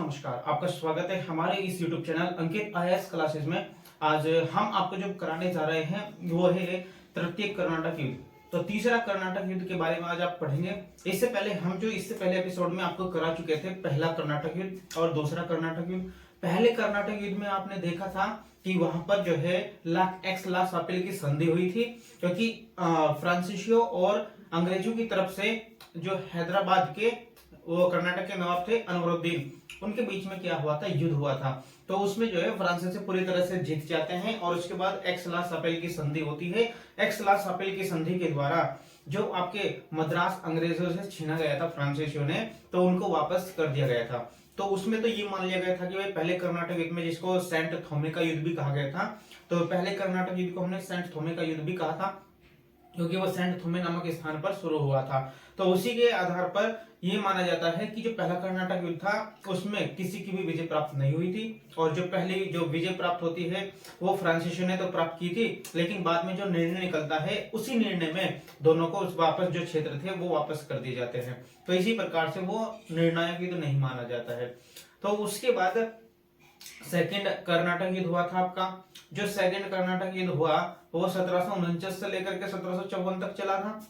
नमस्कार, आपका स्वागत है हमारे इस YouTube चैनल अंकित आईएएस क्लासेस में। आज हम आपको जो कराने जा रहे हैं वो है तृतीय कर्नाटक युद्ध। तो तीसरा कर्नाटक युद्ध के बारे में आज आप पढ़ेंगे। इससे पहले एपिसोड में आपको करा चुके थे पहला कर्नाटक युद्ध और दूसरा कर्नाटक युद्ध। पहले कर्नाटक युद्ध में आपने देखा था कि वहां पर जो है ला सापिल की संधि हुई थी, क्योंकि फ्रांसीसियो और अंग्रेजों की तरफ से जो हैदराबाद के वो कर्नाटक के नवाब थे अनवरुद्दीन, उनके बीच में क्या हुआ था, युद्ध हुआ था। तो उसमें जो है फ्रांसीसी पूरी तरह से जीत जाते हैं और उसके बाद एक्स-ला सापेल की संधि होती है। एक्स-ला सापेल की संधि के द्वारा जो आपके मद्रास अंग्रेजों से छीना गया था फ्रांसीसियों ने, तो उनको वापस कर दिया गया था। तो उसमें तो ये मान लिया गया था कि भाई पहले कर्नाटक युद्ध में, जिसको सेंट थोमे का युद्ध भी कहा गया था, तो पहले कर्नाटक युद्ध को हमने सेंट थोमे का युद्ध भी कहा था, क्योंकि वो सेंट थोमे नामक स्थान पर शुरू हुआ था। तो उसी के आधार पर ये माना जाता है कि जो पहला कर्नाटक युद्ध था उसमें किसी की भी विजय प्राप्त नहीं हुई थी, और जो पहली जो विजय प्राप्त होती है वो फ्रांसीसियों ने तो प्राप्त की थी, लेकिन बाद में जो निर्णय निकलता है उसी निर्णय में दोनों को वापस जो क्षेत्र थे वो वापस कर दिए जाते हैं। तो इसी प्रकार से वो निर्णायक युद्ध नहीं माना जाता है। तो उसके बाद सेकेंड कर्नाटक युद्ध हुआ था आपका। जो सेकेंड कर्नाटक युद्ध हुआ वो 1749 से लेकर के 1754 तक चला था।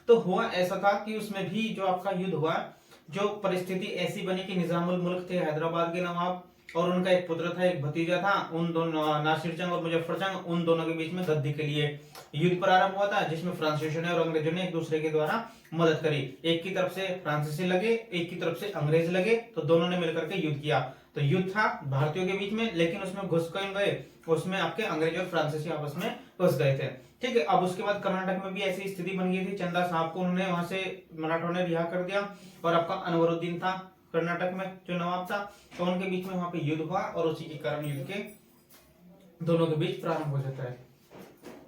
तो हुआ ऐसा था कि उसमें भी जो आपका युद्ध हुआ, जो परिस्थिति ऐसी बनी कि निजामुल मुल्क थे हैदराबाद के नवाब, और उनका एक पुत्र था, एक भतीजा था। उन दोनों नासिर जंग और मुजफ्फर जंग, उन दोनों के बीच में गद्दी के लिए युद्ध प्रारंभ हुआ था, जिसमें फ्रांसीसियों ने और अंग्रेजों ने एक दूसरे के द्वारा मदद करी। एक की तरफ से फ्रांसीसी लगे, एक की तरफ से अंग्रेज लगे, तो दोनों ने मिलकर के युद्ध किया। तो युद्ध था भारतीयों के बीच में, लेकिन उसमें घुस कौन गए, उसमें आपके अंग्रेज और फ्रांसीसी आपस में घुस गए थे। ठीक है। अब उसके बाद कर्नाटक में भी ऐसी स्थिति बन गई थी, चंदा साहब को उन्होंने वहां से मराठों ने रिहा कर दिया, और आपका अनवरुद्दीन था कर्नाटक में जो नवाब था, तो उनके बीच में वहां पे युद्ध हुआ, और उसी के कारण युद्ध के दोनों के बीच प्रारंभ हो जाता है।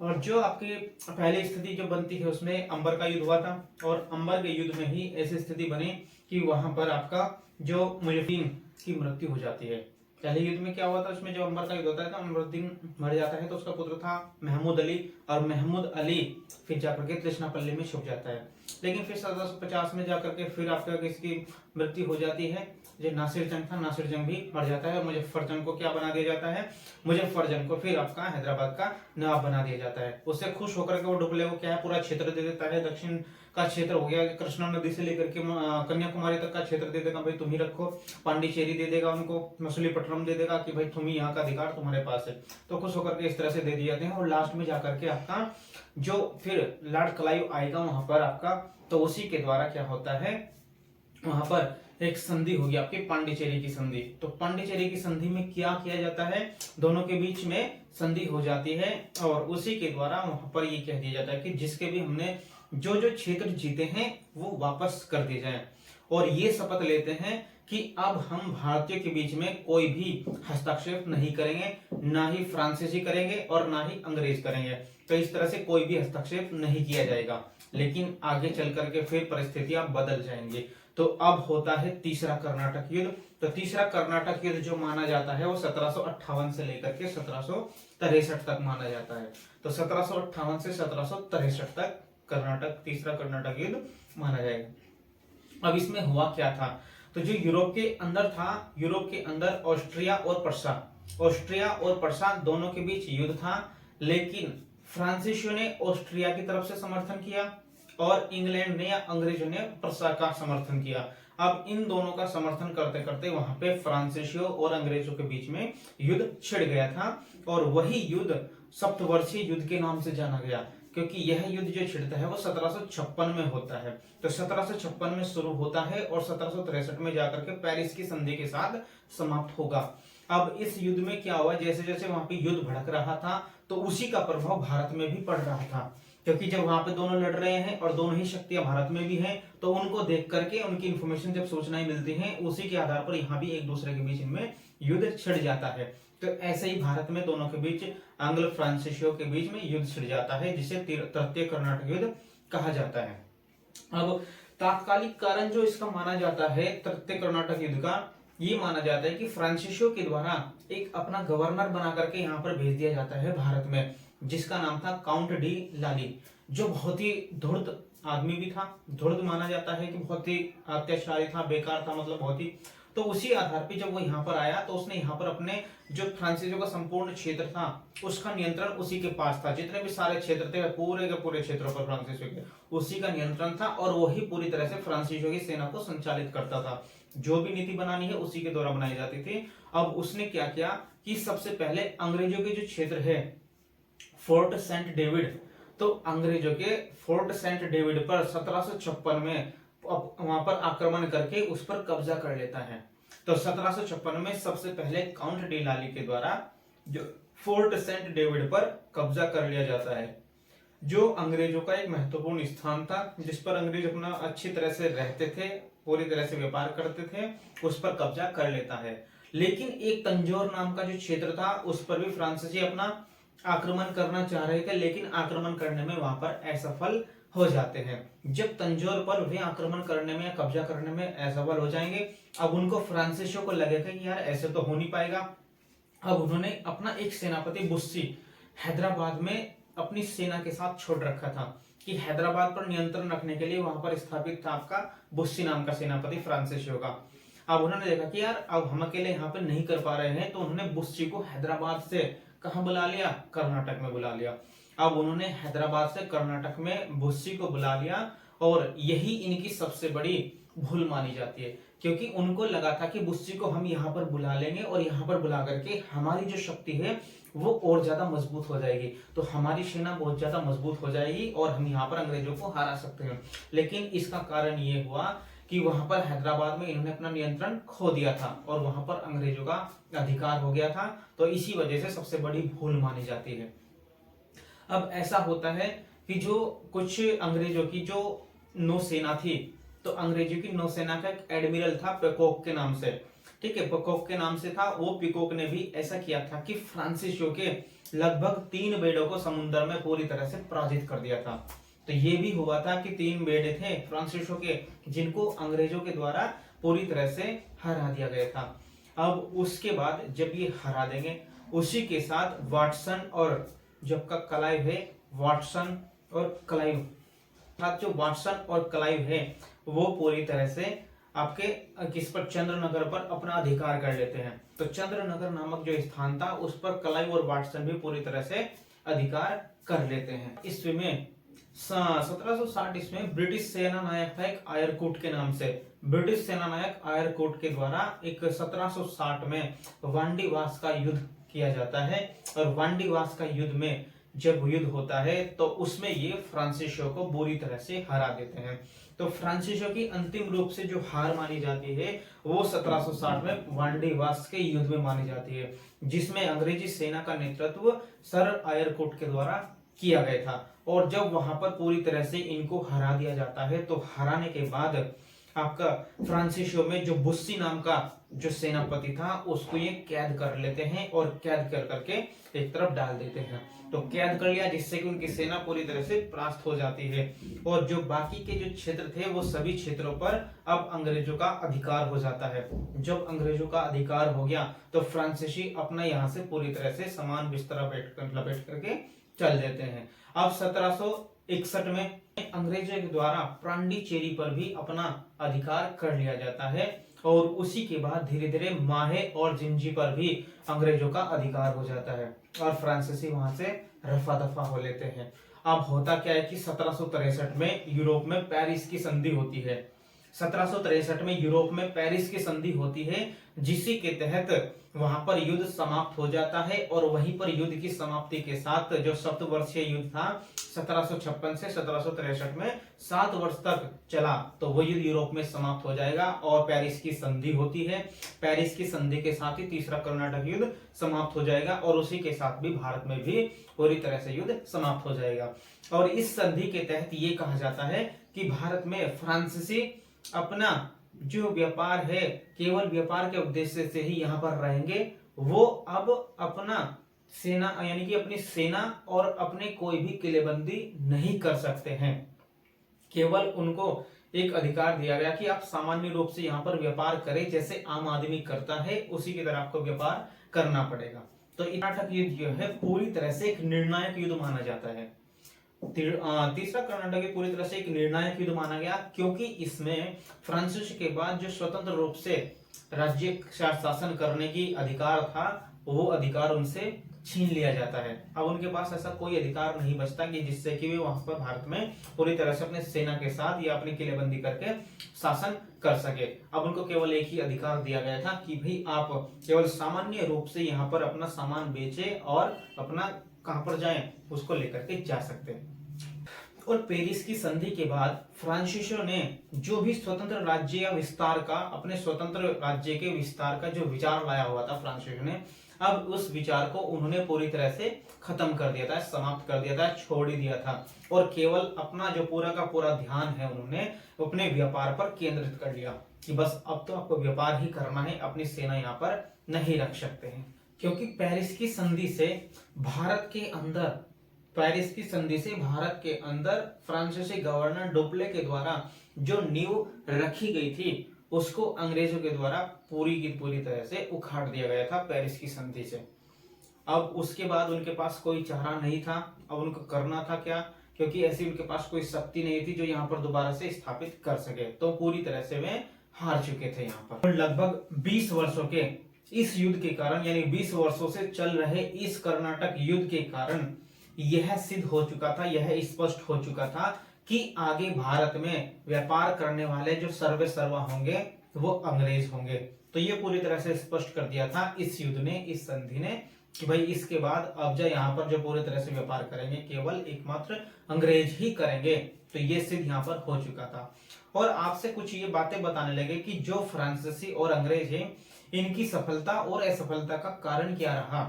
और जो आपकी पहली स्थिति जो बनती है उसमें अंबर का युद्ध हुआ था, और अंबर के युद्ध में ही ऐसी स्थिति बनी कि वहां पर आपका जो मुजफ्फरीन की मृत्यु हो जाती है। पहले युद्ध में क्या हुआ था, उसमें जो अंबर का युद्ध होता है तो अमरुद्दीन मर जाता है, तो उसका पुत्र था महमूद अली, और महमूद अली फिर जाकर के तृष्णापल्ली में छुप जाता है। लेकिन फिर 1750 में जाकर के फिर आपका किसकी मृत्यु हो जाती है, जो नासिर जंग था, नासिर जंग भी मर जाता है। मुजफ्फर जंग को क्या बना दिया जाता है, मुजफ्फर जंग को फिर आपका हैदराबाद का नवाब बना दिया जाता है। उससे खुश होकर के वो डुबले को क्या है, पूरा क्षेत्र दे देता है। दक्षिण का क्षेत्र हो गया, कृष्णा नदी से लेकर के कन्याकुमारी तक का क्षेत्र दे देगा, भाई तुम ही रखो। पांडिचेरी दे देगा उनको, मछलीपट्टनम दे देगा कि भाई तुम ही यहाँ का अधिकार तुम्हारे पास है। तो खुश होकर के इस तरह से दे दिए जाते हैं। और लास्ट में जाकर के आपका जो फिर लॉर्ड क्लाइव आएगा वहां पर आपका, तो उसी के द्वारा क्या होता है, वहां पर एक संधि होगी आपकी पांडिचेरी की संधि। तो पांडिचेरी की संधि में क्या किया जाता है, दोनों के बीच में संधि हो जाती है, और उसी के द्वारा वहां पर ये कह दिया जाता है कि जिसके भी हमने जो जो क्षेत्र जीते हैं वो वापस कर दिए जाएं, और ये शपथ लेते हैं कि अब हम भारतीयों के बीच में कोई भी हस्तक्षेप नहीं करेंगे, ना ही फ्रांसीसी करेंगे और ना ही अंग्रेज करेंगे। तो इस तरह से कोई भी हस्तक्षेप नहीं किया जाएगा। लेकिन आगे चल करके फिर परिस्थितियां बदल जाएंगी। तो अब होता है तीसरा कर्नाटक युद्ध। तो तीसरा कर्नाटक युद्ध जो माना जाता है वो 1758 से लेकर के 1763 तक माना जाता है। तो 1758 से 1763 तक तीसरा कर्नाटक युद्ध माना जाएगा। अब इसमें हुआ क्या था, तो जो यूरोप के अंदर था, यूरोप के अंदर ऑस्ट्रिया और प्रसा दोनों के बीच युद्ध था। लेकिन फ्रांसीसियों ने ऑस्ट्रिया की तरफ से समर्थन किया, और इंग्लैंड ने या अंग्रेजों ने प्रसा का समर्थन किया। अब इन दोनों का समर्थन करते करते वहां पे फ्रांसीसियों और अंग्रेजों के बीच में युद्ध छिड़ गया था, और वही युद्ध सप्तवर्षीय युद्ध के नाम से जाना गया, क्योंकि यह युद्ध जो छिड़ता है वो 1756 में होता है। तो 1756 में शुरू होता है और 1763 में जाकर के पेरिस की संधि के साथ समाप्त होगा। अब इस युद्ध में क्या हुआ, जैसे जैसे वहां पे युद्ध भड़क रहा था तो उसी का प्रभाव भारत में भी पड़ रहा था, क्योंकि जब वहां पे दोनों लड़ रहे हैं और दोनों ही शक्तियां भारत में भी हैं, तो उनको देख करके उनकी इंफॉर्मेशन जब सूचनाएं मिलती हैं, उसी के आधार पर यहाँ भी एक दूसरे के बीच इनमें युद्ध छिड़ जाता है। तो ऐसे ही भारत में दोनों के बीच, आंग्ल फ्रांसीसियों के बीच में युद्ध छिड़ जाता है, जिसे तृतीय कर्नाटक युद्ध कहा जाता है। अब तात्कालिक कारण जो इसका माना जाता है तृतीय कर्नाटक युद्ध का, ये माना जाता है कि फ्रांसीसियों के द्वारा एक अपना गवर्नर बना करके यहाँ पर भेज दिया जाता है भारत में, जिसका नाम था काउंट डी लाली, जो बहुत ही धूर्त आदमी भी था। धूर्त माना जाता है कि बहुत ही अत्याचारी था, बेकार था, मतलब बहुत ही तो उसी आधार पे जब वो यहाँ पर आया तो उसने यहाँ पर अपने जो फ्रांसीसियों का संपूर्ण क्षेत्र था उसका नियंत्रण उसी के पास था। जितने भी सारे क्षेत्र थे पूरे के पूरे क्षेत्रों पर फ्रांसीसियों के उसी का नियंत्रण था और वही पूरी तरह से फ्रांसीसियों की सेना को संचालित करता था। जो भी नीति बनानी है उसी के द्वारा बनाई जाती थी। अब उसने क्या किया कि सबसे पहले अंग्रेजों के जो क्षेत्र है फोर्ट सेंट डेविड, तो अंग्रेजों के फोर्ट सेंट डेविड पर 1756 में वहां पर आक्रमण करके उस पर कब्जा कर लेता है। तो 1756 में सबसे पहले काउंट डी लाली के द्वारा जो फोर्ट सेंट डेविड पर कब्जा कर लिया जाता है, जो अंग्रेजों का एक महत्वपूर्ण स्थान था जिस पर अंग्रेज अपना अच्छी तरह से रहते थे, पूरी तरह से व्यापार करते थे, उस पर कब्जा कर लेता है। लेकिन एक तंजौर नाम का जो क्षेत्र था उस पर भी फ्रांसीसी अपना आक्रमण करना चाह रहे थे, लेकिन आक्रमण करने में वहां पर असफल हो जाते हैं। जब तंजौर पर वे आक्रमण करने में या कब्जा करने में असफल हो जाएंगे, अब उनको फ्रांसीसियों को लगेगा कि यार ऐसे तो हो नहीं पाएगा। अब उन्होंने अपना एक सेनापति बुस्सी हैदराबाद में अपनी सेना के साथ छोड़ रखा था कि हैदराबाद पर नियंत्रण रखने के लिए वहां पर स्थापित था आपका बुस्सी नाम का सेनापति फ्रांसीसियों का। अब उन्होंने देखा कि यार अब हम अकेले यहाँ पे नहीं कर पा रहे हैं, तो उन्होंने बुस्सी को हैदराबाद से कहाँ बुला लिया, कर्नाटक में बुला लिया। अब उन्होंने हैदराबाद से कर्नाटक में बुस्सी को बुला लिया और यही इनकी सबसे बड़ी भूल मानी जाती है, क्योंकि उनको लगा था कि बुस्सी को हम यहाँ पर बुला लेंगे और यहाँ पर बुला करके हमारी जो शक्ति है वो और ज्यादा मजबूत हो जाएगी, तो हमारी सेना बहुत ज्यादा मजबूत हो जाएगी और हम यहाँ पर अंग्रेजों को हरा सकते हैं। लेकिन इसका कारण ये हुआ कि वहां पर हैदराबाद में इन्होंने अपना नियंत्रण खो दिया था और वहां पर अंग्रेजों का अधिकार हो गया था, तो इसी वजह से सबसे बड़ी भूल मानी जाती है। अब ऐसा होता है कि जो कुछ अंग्रेजों की जो नौसेना थी, तो अंग्रेजों की नौसेना का एक एडमिरल था पिकॉक के नाम से, ठीक है, पिकॉक के नाम से था। वो पिकॉक ने भी ऐसा किया था कि फ्रांसीसियों के लगभग 3 बेड़ों को समुद्र में पूरी तरह से पराजित कर दिया था। तो ये भी हुआ था कि 3 बेड़े थे फ्रांसीसियों के जिनको अंग्रेजों के द्वारा पूरी तरह से हरा दिया गया था। अब उसके बाद जब ये हरा देंगे, उसी के साथ वाटसन और जब का क्लाइव है, वाटसन और क्लाइव, जो वाटसन और क्लाइव है वो पूरी तरह से आपके किस पर, चंद्रनगर पर अपना अधिकार कर लेते हैं। तो चंद्रनगर नामक जो स्थान था उस पर क्लाइव और वाटसन भी पूरी तरह से अधिकार कर लेते हैं। ईस्वी में 1760 इसमें ब्रिटिश सेना नायक था एक आयरकूट के नाम से। ब्रिटिश सेना नायक आयरकूट के द्वारा एक 1760 में वांडीवास का युद्ध किया जाता है और वांडीवास का युद्ध में जब युद्ध होता है तो उसमें ये फ्रांसीसियों को बुरी तरह से हरा देते हैं। तो फ्रांसीसियों की अंतिम रूप से जो हार मानी जाती है वो 1760 में वांडीवास के युद्ध में मानी जाती है, जिसमें अंग्रेजी सेना का नेतृत्व सर आयरकूट के द्वारा किया गया था। और जब वहां पर पूरी तरह से इनको हरा दिया जाता है, तो हराने के बाद आपका फ्रांसीसियों में जो बुस्सी नाम का जो सेनापति था उसको ये कैद कर लेते हैं और कैद कर करके एक तरफ डाल देते हैं। तो कैद कर लिया जिससे कि उनकी सेना पूरी तरह से परास्त हो जाती है और जो बाकी के जो क्षेत्र थे वो सभी क्षेत्रों पर अब अंग्रेजों का अधिकार हो जाता है। जब अंग्रेजों का अधिकार हो गया तो फ्रांसीसी अपना यहाँ से पूरी तरह से सामान बिस्तरा लपेट करके चल देते हैं। अब 1761 में अंग्रेजों के द्वारा पांडिचेरी पर भी अपना अधिकार कर लिया जाता है और उसी के बाद धीरे धीरे माहे और जिंजी पर भी अंग्रेजों का अधिकार हो जाता है और फ्रांसीसी वहां से रफा दफा हो लेते हैं। अब होता क्या है कि 1763 में यूरोप में पेरिस की संधि होती है। 1763 में यूरोप में पेरिस की संधि होती है, जिसी के तहत वहां पर युद्ध समाप्त हो जाता है और वहीं पर युद्ध की समाप्ति के साथ जो 7 वर्षीय युद्ध था 1756 से 1763 में 7 वर्ष तक चला, तो वो युद्ध यूरोप में समाप्त हो जाएगा और पेरिस की संधि होती है। पेरिस की संधि के साथ ही तीसरा कर्नाटक युद्ध समाप्त हो जाएगा और उसी के साथ भी भारत में भी पूरी तरह से युद्ध समाप्त हो जाएगा। और इस संधि के तहत ये कहा जाता है कि भारत में फ्रांसीसी अपना जो व्यापार है केवल व्यापार के उद्देश्य से ही यहाँ पर रहेंगे। वो अब अपना सेना यानी कि अपनी सेना और अपने कोई भी किलेबंदी नहीं कर सकते हैं। केवल उनको एक अधिकार दिया गया कि आप सामान्य रूप से यहाँ पर व्यापार करें, जैसे आम आदमी करता है उसी की तरह आपको व्यापार करना पड़ेगा। तो कर्नाटक युद्ध जो है पूरी तरह से एक निर्णायक युद्ध माना जाता है। तीसरा कर्नाटक युद्ध पूरी तरह से एक निर्णायक युद्ध माना गया, क्योंकि इसमें फ्रांसीसी के बाद जो स्वतंत्र रूप से राज्य शासन करने की अधिकार था, वो अधिकार उनसे छीन लिया जाता है। अब उनके पास ऐसा कोई अधिकार नहीं बचता कि जिससे कि वे वहां पर भारत में पूरी तरह से अपने सेना के साथ या अपनी किलेबंदी करके शासन कर सके। अब उनको केवल एक ही अधिकार दिया गया था कि भाई आप केवल सामान्य रूप से यहाँ पर अपना सामान बेचे और अपना कहां पर जाएं उसको लेकर के जा सकते हैं। और पेरिस की संधि के बाद फ्रांसीसियों ने जो भी स्वतंत्र राज्य या विस्तार का, अपने स्वतंत्र राज्य के विस्तार का जो विचार लाया हुआ था फ्रांसीसियों ने, अब उस विचार को उन्होंने पूरी तरह से खत्म कर दिया था, समाप्त कर दिया था, छोड़ ही दिया था। और केवल अपना जो पूरा का पूरा ध्यान है उन्होंने अपने व्यापार पर केंद्रित कर लिया कि बस अब तो आपको व्यापार ही करना है, अपनी सेना यहाँ पर नहीं रख सकते हैं। क्योंकि पेरिस की संधि से भारत के अंदर फ्रांसीसी गवर्नर डुप्ले के द्वारा जो नींव रखी गई थी उसको अंग्रेजों के द्वारा पूरी की पूरी तरह से उखाड़ दिया गया था पेरिस की संधि से। अब उसके बाद उनके पास कोई चारा नहीं था, अब उनको करना था क्या, क्योंकि ऐसी उनके पास कोई शक्ति नहीं थी जो यहाँ पर दोबारा से स्थापित कर सके, तो पूरी तरह से वे हार चुके थे यहाँ पर। लगभग 20 वर्षों के इस युद्ध के कारण, यानी 20 वर्षों से चल रहे इस कर्नाटक युद्ध के कारण यह सिद्ध हो चुका था, यह स्पष्ट हो चुका था कि आगे भारत में व्यापार करने वाले जो सर्वे सर्वा होंगे वो अंग्रेज होंगे। तो ये पूरी तरह से स्पष्ट कर दिया था इस युद्ध ने, इस संधि ने, कि भाई इसके बाद अब जो यहाँ पर जो पूरी तरह से व्यापार करेंगे केवल एकमात्र अंग्रेज ही करेंगे। तो ये सिद्ध यहाँ पर हो चुका था। और आपसे कुछ ये बातें बताने लगे कि जो फ्रांसीसी और अंग्रेज हैं इनकी सफलता और असफलता का कारण क्या रहा,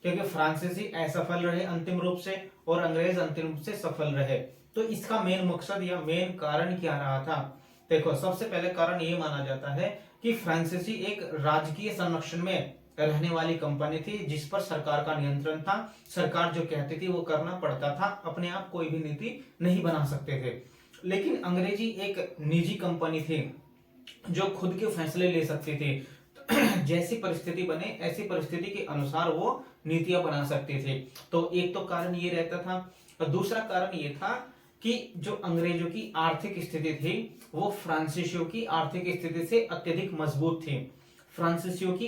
क्योंकि फ्रांसीसी असफल रहे अंतिम रूप से और अंग्रेज अंतिम रूप से सफल रहे। तो इसका मेन मकसद या मेन कारण क्या रहा था? देखो, सबसे पहले कारण ये माना जाता है कि फ्रांसीसी एक राजकीय संरक्षण में रहने वाली कंपनी थी जिस पर सरकार का नियंत्रण था। सरकार जो कहती थी वो करना पड़ता था, अपने आप कोई भी नीति नहीं बना सकते थे। लेकिन अंग्रेजी एक निजी कंपनी थी जो खुद के फैसले ले सकती थी। जैसी परिस्थिति बने ऐसी परिस्थिति के अनुसार वो नीतियां बना सकती थी। तो एक तो कारण ये रहता था, और दूसरा कारण ये था कि जो अंग्रेजों की आर्थिक स्थिति थी वो फ्रांसीसियों की आर्थिक स्थिति से अत्यधिक मजबूत थी। फ्रांसीसियों की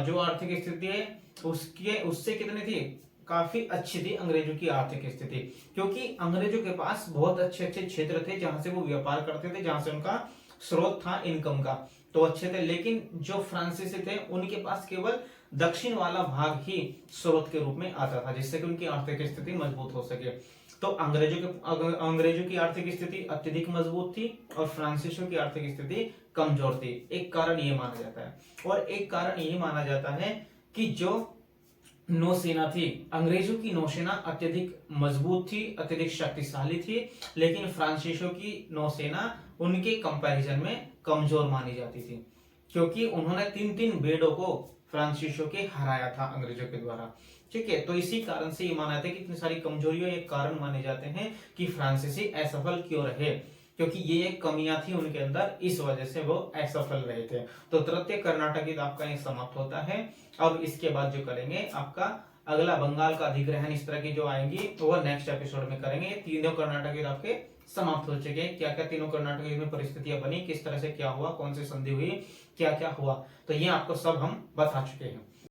जो आर्थिक स्थिति है उससे कितनी थी, काफी अच्छी थी अंग्रेजों की आर्थिक स्थिति, क्योंकि अंग्रेजों के पास बहुत अच्छे अच्छे क्षेत्र थे जहां से वो व्यापार करते थे, जहां से उनका स्रोत था इनकम का, तो अच्छे थे। लेकिन जो फ्रांसीसी थे उनके पास केवल दक्षिण वाला भाग ही स्रोत के रूप में आता था, जिससे कि उनकी आर्थिक स्थिति मजबूत हो सके। तो अंग्रेजों की आर्थिक स्थिति अत्यधिक मजबूत थी और फ्रांसीसियों की आर्थिक स्थिति कमजोर थी। एक कारण ये माना जाता है। और एक कारण ये माना जाता है कि जो नौसेना थी, अंग्रेजों की नौसेना अत्यधिक मजबूत थी, अत्यधिक शक्तिशाली थी, लेकिन फ्रांसीसियों की नौसेना उनके कंपैरिजन में कमजोर मानी जाती थी, क्योंकि उन्होंने 3-3 बेड़ों को फ्रांसीसियों के हराया था अंग्रेजों के द्वारा। ठीक है, तो इसी कारण से ये माना जाता है कि इतनी सारी कमजोरियों एक कारण माने जाते हैं कि फ्रांसीसी असफल क्यों रहे, क्योंकि ये एक कमियां थी उनके अंदर, इस वजह से वो असफल रहे थे। तो तृतीय कर्नाटक युद्ध आपका ये समाप्त होता है। अब इसके बाद जो करेंगे आपका अगला बंगाल का अधिग्रहण, इस तरह की जो आएंगी तो वह नेक्स्ट एपिसोड में करेंगे। तीनों कर्नाटक युद्ध आपके समाप्त हो चुके हैं। क्या क्या तीनों कर्नाटक युद्ध में परिस्थितियां बनी, किस तरह से क्या हुआ, कौन सी संधि हुई, क्या क्या हुआ, तो ये आपको सब हम बता चुके हैं।